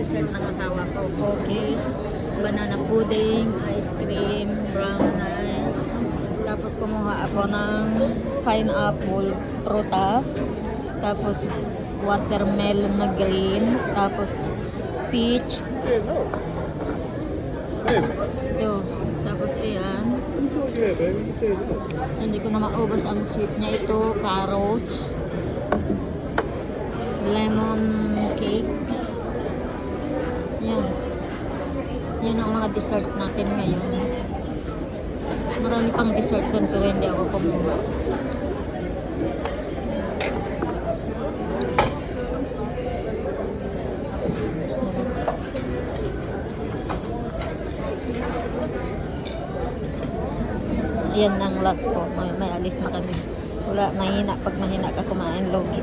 Dessert ng asawa ko. Cookies, banana pudding, ice cream, brown rice. Tapos kumuha ako ng pineapple, prutas. Tapos watermelon na green. Tapos peach. Say no. Babe, So, tapos ayan. what are you talking about, baby? You say no. Hindi ko na maubos ang sweet niya ito. Carrots. Lemon cake. Yan. Yan ang mga dessert natin ngayon. Marami pang dessert doon pero hindi ako kumuha. Yan ang last ko. May alis na kami. Wala, mahina. Pag mahina ka kumain, logi.